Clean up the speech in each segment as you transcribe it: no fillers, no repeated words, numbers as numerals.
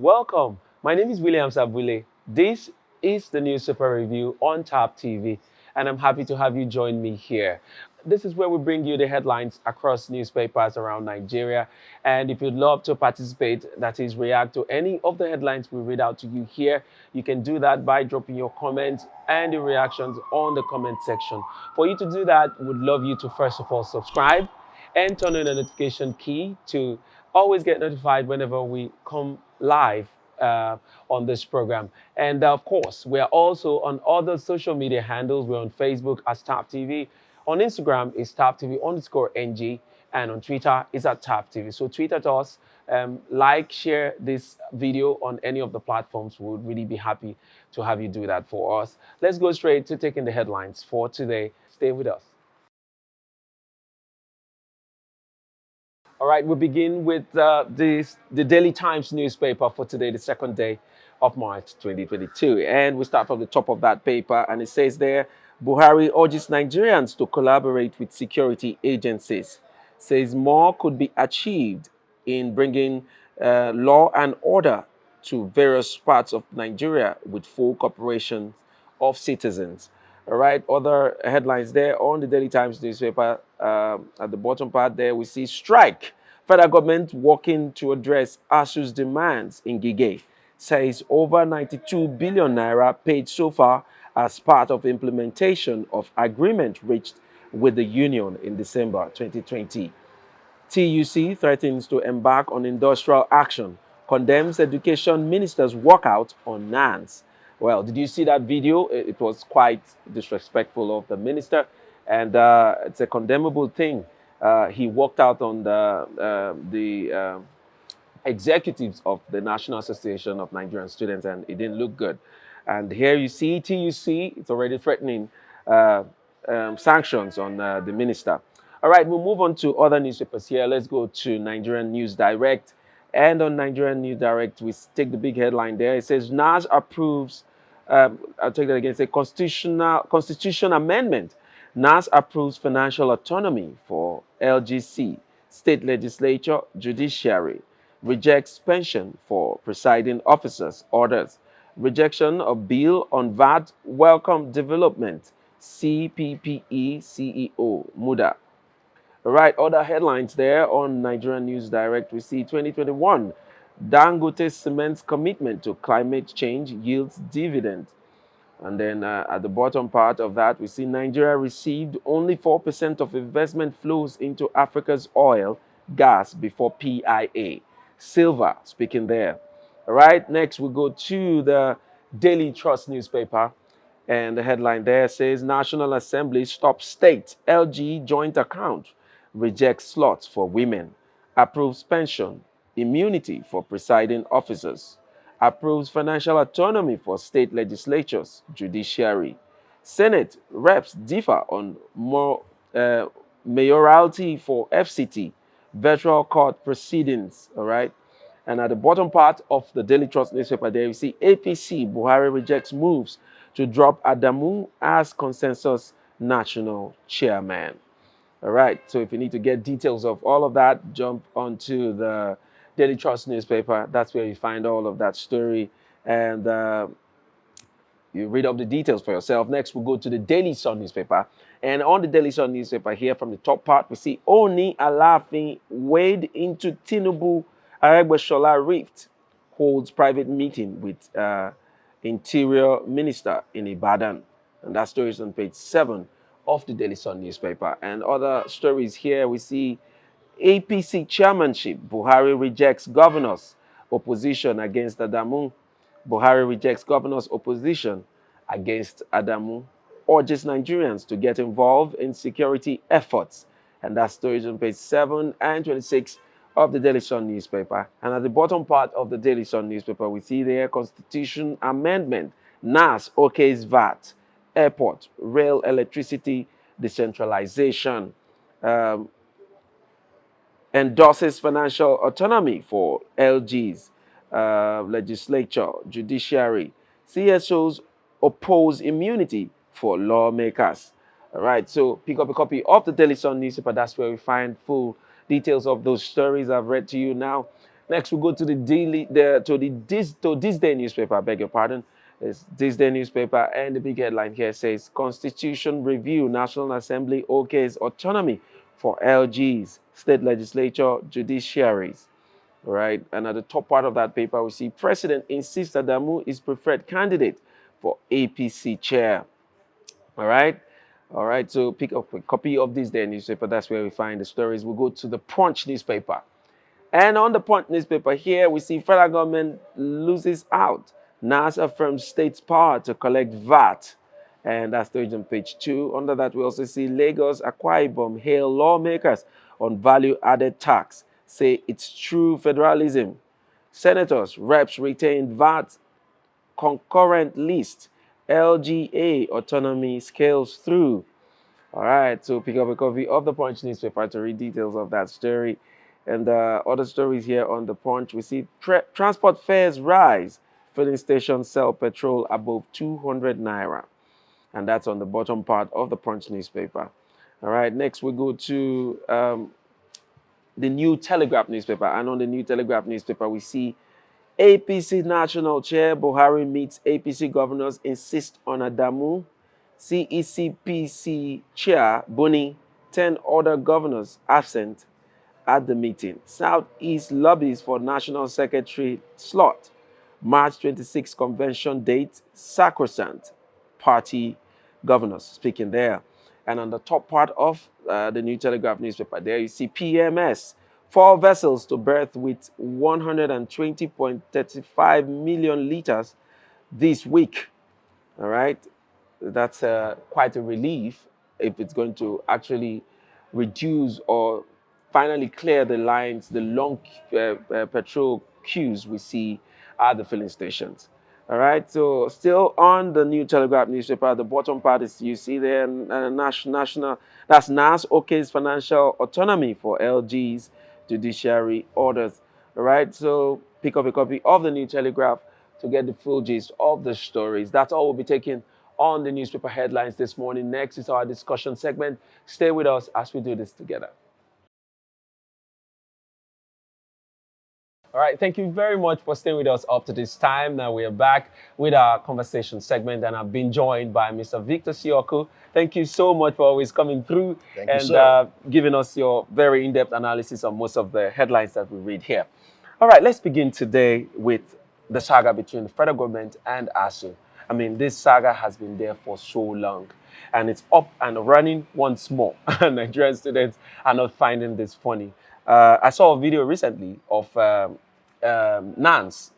welcome. My name is William Sabule. This is the Newspaper Review on Tap TV, and I'm happy to have you join me here. This is where we bring you the headlines across newspapers around Nigeria. And if you'd love to participate, that is, react to any of the headlines we read out to you here, you can do that by dropping your comments and your reactions on the comment section. For you to do that, we'd love you to first of all subscribe and turn on the notification key to always get notified whenever we come live on this program. And of course, we are also on other social media handles. We're on Facebook as Tap TV. On Instagram is TapTV_NG. And on Twitter is at Tap TV. So tweet at us, like, share this video on any of the platforms. We would really be happy to have you do that for us. Let's go straight to taking the headlines for today. Stay with us. All right, we begin with the Daily Times newspaper for today, the second day of March 2022. And we start from the top of that paper, and it says there, Buhari urges Nigerians to collaborate with security agencies. Says more could be achieved in bringing law and order to various parts of Nigeria with full cooperation of citizens. All right, other headlines there on the Daily Times newspaper. At the bottom part there, we see strike. Federal government working to address ASUU's demands in Gige. Says over 92 billion naira paid so far as part of implementation of agreement reached with the union in December 2020. TUC threatens to embark on industrial action. Condemns education minister's walkout on NANS. Well, did you see that video? It was quite disrespectful of the minister, and it's a condemnable thing. He walked out on the executives of the National Association of Nigerian Students, and it didn't look good. And here you see TUC, it's already threatening sanctions on the minister. All right, we'll move on to other newspapers here. Let's go to Nigerian News Direct. And on Nigerian News Direct, we take the big headline there. It says, NAS approves, I'll take that again, it's a constitution amendment. NAS approves financial autonomy for LGC, state legislature, judiciary, rejects pension for presiding officers, orders, rejection of bill on VAT, welcome development, CPPE CEO, Muda. All right, other headlines there on Nigerian News Direct. We see 2021, Dangote Cement's commitment to climate change yields dividend. And then at the bottom part of that, we see Nigeria received only 4% of investment flows into Africa's oil, gas before PIA. Silver speaking there. All right, next we go to the Daily Trust newspaper. And the headline there says, National Assembly stops state LG joint account, rejects slots for women, approves pension, immunity for presiding officers, approves financial autonomy for state legislatures, judiciary. Senate reps differ on more mayoralty for FCT, virtual court proceedings, all right? And at the bottom part of the Daily Trust newspaper there, you see APC, Buhari rejects moves to drop Adamu as consensus national chairman. All right, so if you need to get details of all of that, jump onto the Daily Trust newspaper. That's where you find all of that story, and you read up the details for yourself. Next, we'll go to the Daily Sun newspaper. And on the Daily Sun newspaper here, from the top part, we see Oni Alafin wade into Tinubu Aregbesola rift, holds private meeting with Interior Minister in Ibadan. And that story is on page 7 of the Daily Sun newspaper. And other stories here, we see APC chairmanship, Buhari rejects governors, opposition against Adamu. Buhari rejects governors' opposition against Adamu, urges Nigerians to get involved in security efforts. And that story is on page 7 and 26 of the Daily Sun newspaper. And at the bottom part of the Daily Sun newspaper, we see there Constitution Amendment, NAS, OK's VAT, airport, rail, electricity, decentralization, endorses financial autonomy for LGs, legislature, judiciary. CSOs oppose immunity for lawmakers. All right, so pick up a copy of the Daily Sun newspaper. That's where we find full details of those stories I've read to you now. Next, we go to the this day newspaper. I beg your pardon. It's this day newspaper, and the big headline here says Constitution Review: National Assembly OK's autonomy for LGs, state legislature, judiciaries. All right, and at the top part of that paper, we see President insists that Adamu is preferred candidate for APC chair. All right. All right. So pick up a copy of this day newspaper. That's where we find the stories. We'll go to the Punch newspaper. And on the Punch newspaper here, we see federal government loses out. NAS affirms state's power to collect VAT. And that's story on page 2. Under that, we also see Lagos, Akwa Ibom hail lawmakers on value-added tax. Say it's true federalism. Senators, reps retain VAT concurrent list. LGA autonomy scales through. All right, so pick up a copy of the Punch newspaper to read details of that story. And other stories here on the Punch, we see transport fares rise. Filling stations sell petrol above 200 naira. And that's on the bottom part of the Punch newspaper. All right, next we go to the New Telegraph newspaper. And on the New Telegraph newspaper, we see APC National Chair Buhari meets APC governors, insist on Adamu. CECPC Chair Buni, 10 other governors absent at the meeting. Southeast lobbies for National Secretary slot. March 26 convention date, sacrosanct. Party governors speaking there. And on the top part of the New Telegraph newspaper, there you see PMS. 4 vessels to berth with 120.35 million liters this week. All right. That's quite a relief if it's going to actually reduce or finally clear the lines, the long petrol queues we see at the filling stations. All right, so still on the New Telegraph newspaper, the bottom part is you see there national. That's NAS OK's financial autonomy for LG's judiciary orders. All right, so pick up a copy of the New Telegraph to get the full gist of the stories. That's all we'll be taking on the newspaper headlines this morning. Next is our discussion segment. Stay with us as we do this together. All right, thank you very much for staying with us up to this time. Now we are back with our conversation segment, and I've been joined by Mr. Victor Sioku. Thank you so much for always coming through and giving us your very in-depth analysis on most of the headlines that we read here. All right, let's begin today with the saga between the federal government and ASUU. I mean, this saga has been there for so long, and it's up and running once more. Nigerian students are not finding this funny. I saw a video recently of Nance,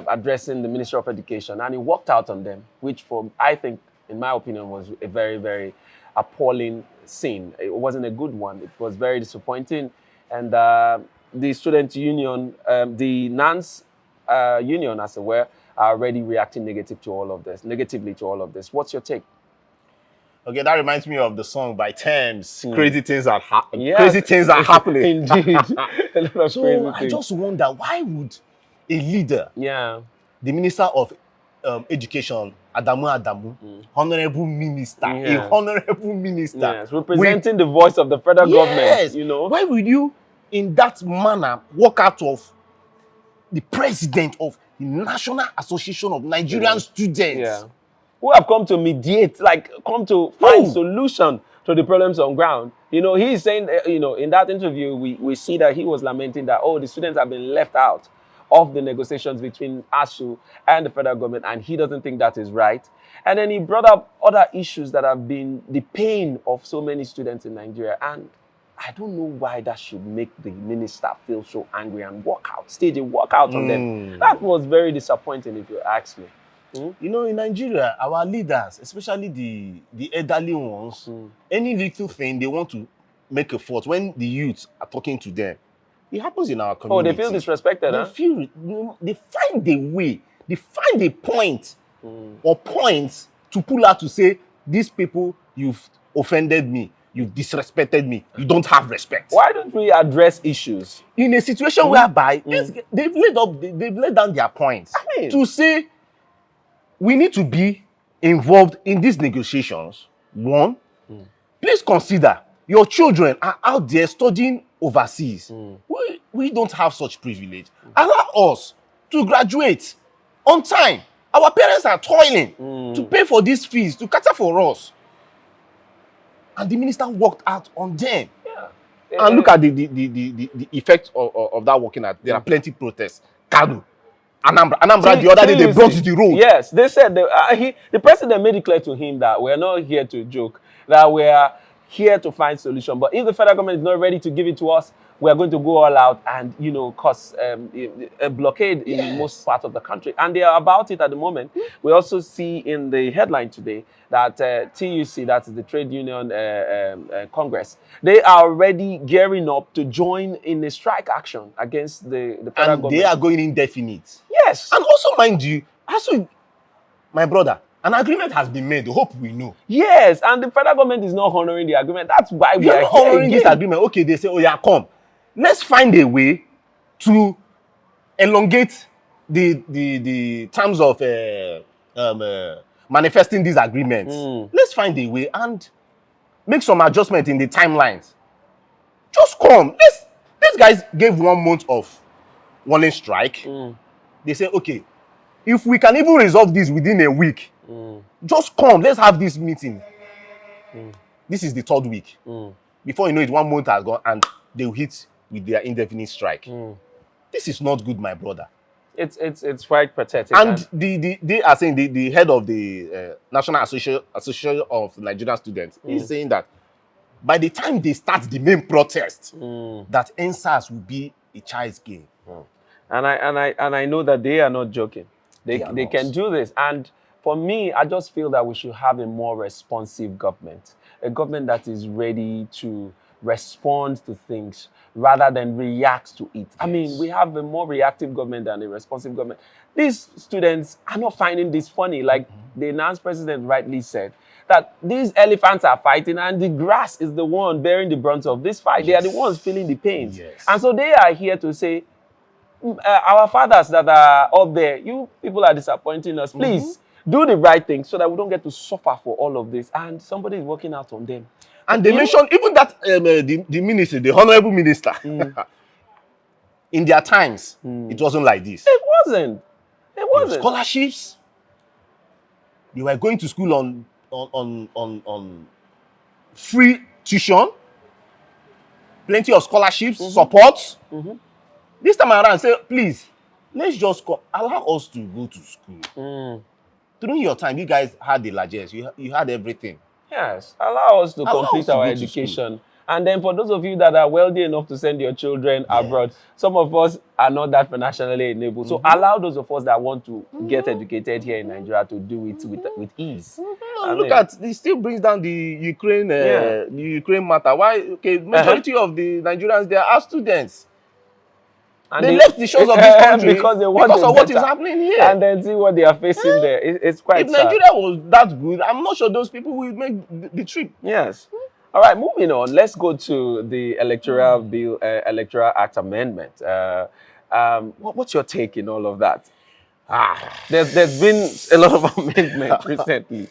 addressing the Minister of Education, and he walked out on them, which I think, in my opinion, was a very, very appalling scene. It wasn't a good one. It was very disappointing. And the student union, the Nance union, as it were, are already reacting negatively to all of this. What's your take? Okay, that reminds me of the song by Thames. Crazy things are crazy things are happening. Indeed. So I just wonder, why would a leader, the Minister of Education, Adamu, honorable minister, a honorable minister, representing the voice of the federal government, why would you, in that manner, walk out of the president of the National Association of Nigerian Students? Who have come to mediate, come to find solution to the problems on ground. He's saying, in that interview, we see that he was lamenting that, the students have been left out of the negotiations between ASUU and the federal government, and he doesn't think that is right. And then he brought up other issues that have been the pain of so many students in Nigeria. And I don't know why that should make the minister feel so angry and stage a walkout on them. That was very disappointing, if you ask me. In Nigeria, our leaders, especially the elderly ones, any little thing they want to make a fault when the youth are talking to them. It happens in our community. Oh, they feel disrespected, They find a way, they find a point or points to pull out to say, these people, you've offended me, you've disrespected me, you don't have respect. Why don't we address issues? In a situation whereby they've laid down their points to say, we need to be involved in these negotiations. One, please consider your children are out there studying overseas. we don't have such privilege. Allow us to graduate on time. Our parents are toiling to pay for these fees, to cater for us. And the minister worked out on them. And look at the effect of that working out. There are plenty protests. Kanu, Anambra the other day, they brought the road. Yes, they said, the president made it clear to him that we're not here to joke, that we're here to find solution. But if the federal government is not ready to give it to us, we are going to go all out and, cause a blockade in most parts of the country. And they are about it at the moment. We also see in the headline today that TUC, that is the Trade Union Congress, they are already gearing up to join in a strike action against the federal government. And they are going indefinite. Yes. And also, mind you, my brother, an agreement has been made. The hope we know. Yes, and the federal government is not honoring the agreement. That's why we are honoring this agreement. Okay, they say, oh yeah, come. Let's find a way to elongate the terms of manifesting these agreements. Let's find a way and make some adjustment in the timelines. Just come. These guys gave 1 month of warning strike. They say, okay, if we can even resolve this within a week, just come. Let's have this meeting. This is the 3rd week. Before you know it, 1 month has gone and they'll hit with their indefinite strike. This is not good, my brother. It's quite pathetic. And they are saying the head of the National Association of Nigerian Students is saying that by the time they start the main protest, that NSAS will be a child's game. And I know that they are not joking. They can do this. And for me, I just feel that we should have a more responsive government, a government that is ready to respond to things rather than react to it. I mean, we have a more reactive government than a responsive government. These students are not finding this funny. Like the announced president rightly said, that these elephants are fighting and the grass is the one bearing the brunt of this fight. They are the ones feeling the pains. And so they are here to say, our fathers that are up there, you people are disappointing us. Please do the right thing so that we don't get to suffer for all of this. And somebody is working out on them. And they mentioned even that the minister, the honorable minister, in their times, it wasn't like this. It wasn't. It wasn't. Scholarships. They were going to school on free tuition, plenty of scholarships, support. This time around, say, please, let's just allow us to go to school. During your time, you guys had the largest. You had everything. Yes, allow us to complete our education. And then for those of you that are wealthy enough to send your children abroad, some of us are not that financially enabled. So allow those of us that want to get educated here in Nigeria to do it with ease. Look at, it still brings down the Ukraine matter. Why? Okay, majority of the Nigerians, they are students. And they left the shores of this country because of what is happening here. And then see what they are facing there. It's quite sad. If Nigeria was that good, I'm not sure those people will make the trip. Yes. All right, moving on. Let's go to the electoral bill, electoral act amendment. What's your take in all of that? There's been a lot of amendments recently.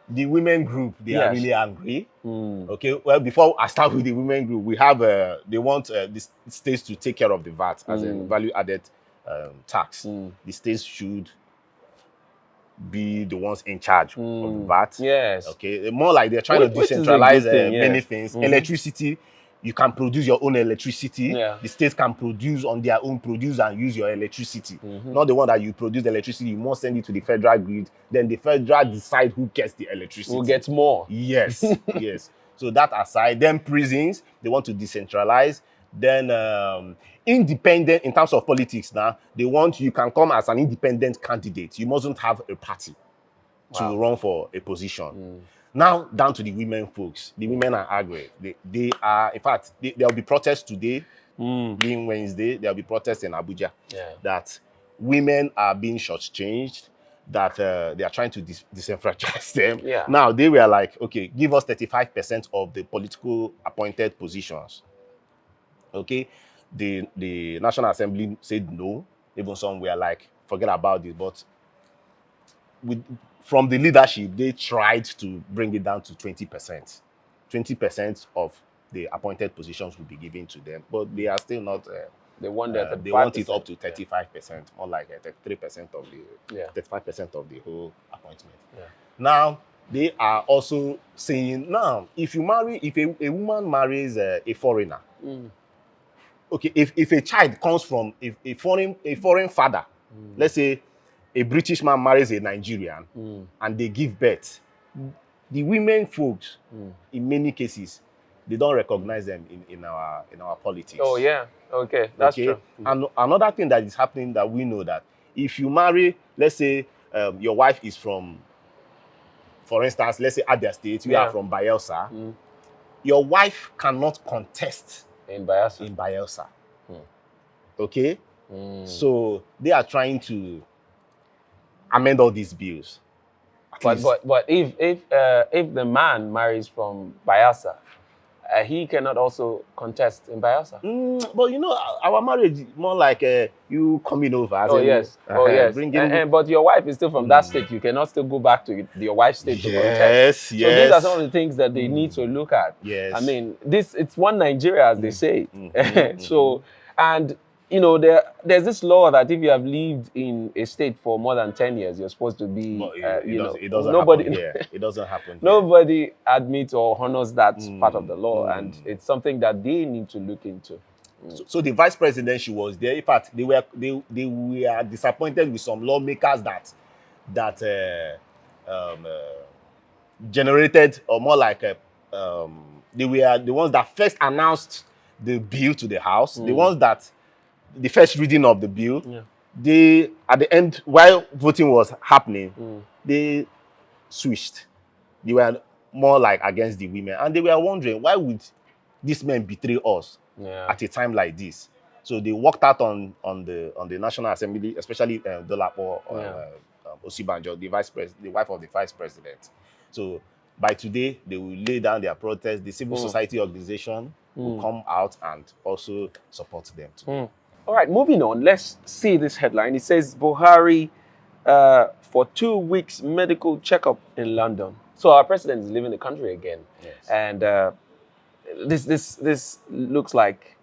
The women group, they are really angry. Okay, well, before I start with the women group, we have they want the states to take care of the VAT as a value-added tax. The states should be the ones in charge of the VAT. Yes. Okay, more like they're trying to decentralize many things. Electricity, you can produce your own electricity. The states can produce on their own, produce and use your electricity. Not the one that you produce the electricity, you must send it to the federal grid. Then the federal decide who gets the electricity. Who gets more. Yes, yes. So that aside, then prisons, they want to decentralize. Then independent, in terms of politics now, they want you can come as an independent candidate. You mustn't have a party to run for a position. Now, down to the women folks. The women are angry. They are, in fact, there will be protests today, being Wednesday. There will be protests in Abuja that women are being shortchanged, that they are trying to disenfranchise them. Now, they were like, okay, give us 35% of the political appointed positions. Okay, the National Assembly said no. Even some were like, forget about it. But from the leadership, they tried to bring it down to 20%. 20% of the appointed positions will be given to them, but they are still not. They want they want it up to 35%, more like 33% of the 35% of the whole appointment. Yeah. Now they are also saying now if a woman marries a foreigner, okay, if a child comes from a foreign father, let's say a British man marries a Nigerian and they give birth, the women folks in many cases they don't recognize them in our politics. Oh yeah, okay, that's true. And another thing that is happening that we know that if you marry, let's say your wife is from, for instance, let's say Abia State, you are from Bayelsa, your wife cannot contest in Bayelsa. Okay? So they are trying to amend all these bills. But if the man marries from Bayelsa, he cannot also contest in Bayelsa. But you know, our marriage more like you coming over. As yes. But your wife is still from that state. You cannot still go back to your wife's state to contest. So these are some of the things that they need to look at. Yes. I mean, it's one Nigeria, as they say. So, and you know, there's this law that if you have lived in a state for more than 10 years, you're supposed to be, it doesn't happen here. It doesn't happen. Nobody admits or honors that part of the law, and it's something that they need to look into. So the vice presidency was there. In fact, they were disappointed with some lawmakers that generated, or more like they were the ones that first announced the bill to the House. The ones that the first reading of the bill, they at the end, while voting was happening, they switched. They were more like against the women, and they were wondering why would these men betray us at a time like this. So they walked out on the National Assembly, especially Dolapo Osibanjo, the wife of the vice president. So by today, they will lay down their protest. The civil society organization will come out and also support them too. All right, moving on. Let's see this headline. It says Buhari for 2 weeks medical checkup in London. So our president is leaving the country again, and this looks like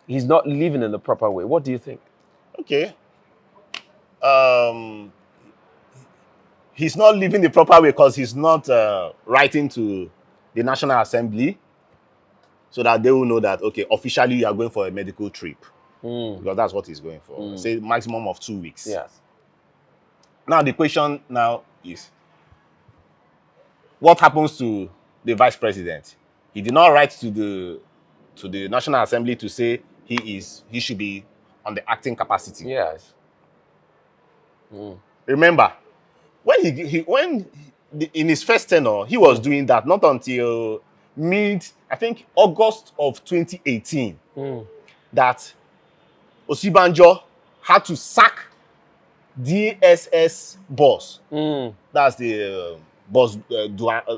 he's not living in the proper way. What do you think? Okay. He's not living the proper way because he's not writing to the National Assembly so that they will know that, okay, officially you are going for a medical trip. Because that's what he's going for. Say maximum of 2 weeks. Yes. Now the question now is, what happens to the vice president? He did not write to the National Assembly to say he should be on the acting capacity. Yes. Remember, in his first tenure, he was doing that not until August of 2018 that Osibanjo had to sack DSS boss. That's the boss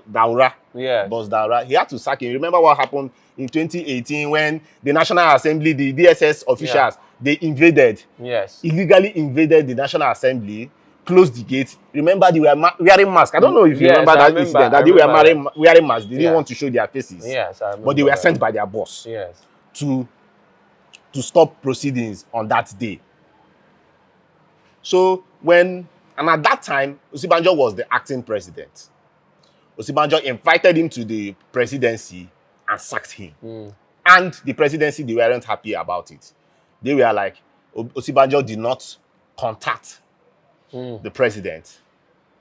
Daura. Yes. Boss Daura. He had to sack him. Remember what happened in 2018 when the National Assembly, the DSS officials, they illegally invaded the National Assembly, closed the gate. Remember, they were wearing masks. I don't know if you remember that incident, that they were wearing masks. They didn't want to show their faces. Yes, I remember. But they were sent by their boss to stop proceedings on that day. So at that time, Osibanjo was the acting president. Osibanjo invited him to the presidency and sacked him. And the presidency, they weren't happy about it. They were like, Osibanjo did not contact the president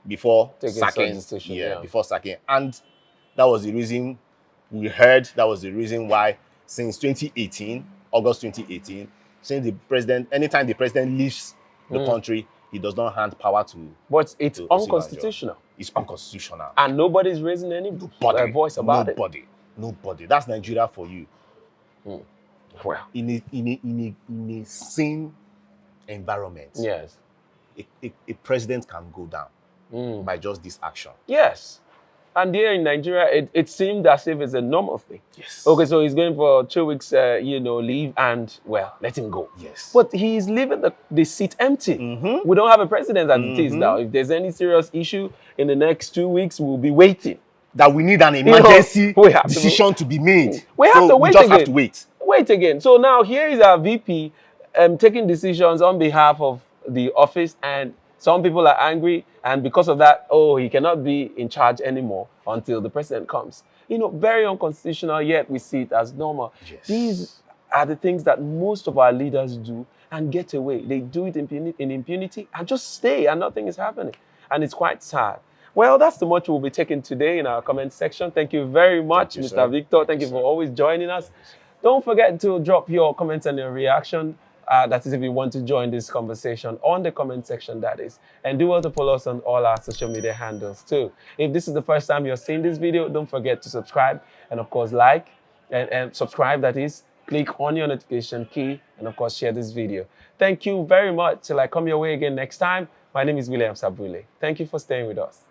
before sacking. Before sacking. And that was the reason we heard, that was the reason why since 2018, August 2018, since the president, anytime the president leaves the country, he does not hand power to. But it's unconstitutional. It's unconstitutional. And nobody's raising any voice about it. Nobody. That's Nigeria for you. Well, in a sane environment, yes, a president can go down by just this action. Yes. And here in Nigeria, it seemed as if it's a normal thing. Yes. Okay, so he's going for 2 weeks, leave, and well, let him go. Yes. But he's leaving the seat empty. We don't have a president as it is now. If there's any serious issue in the next 2 weeks, we'll be waiting. that we need an emergency decision to be made. We have to wait just again. Have to wait. Wait again. So now here is our VP taking decisions on behalf of the office, and some people are angry, and because of that, oh, he cannot be in charge anymore until the president comes. You know, very unconstitutional, yet we see it as normal. Yes. These are the things that most of our leaders do and get away. They do it in impunity and just stay, and nothing is happening. And it's quite sad. Well, that's the much we'll be taking today in our comment section. Thank you very much, Mr. Victor. Thank you for always joining us. Don't forget to drop your comments and your reaction. That is if you want to join this conversation on the comment section, that is. And do well to follow us on all our social media handles too. If this is the first time you're seeing this video, don't forget to subscribe and of course like and subscribe, that is. Click on your notification key and of course share this video. Thank you very much. Till I come your way again next time. My name is William Sabule. Thank you for staying with us.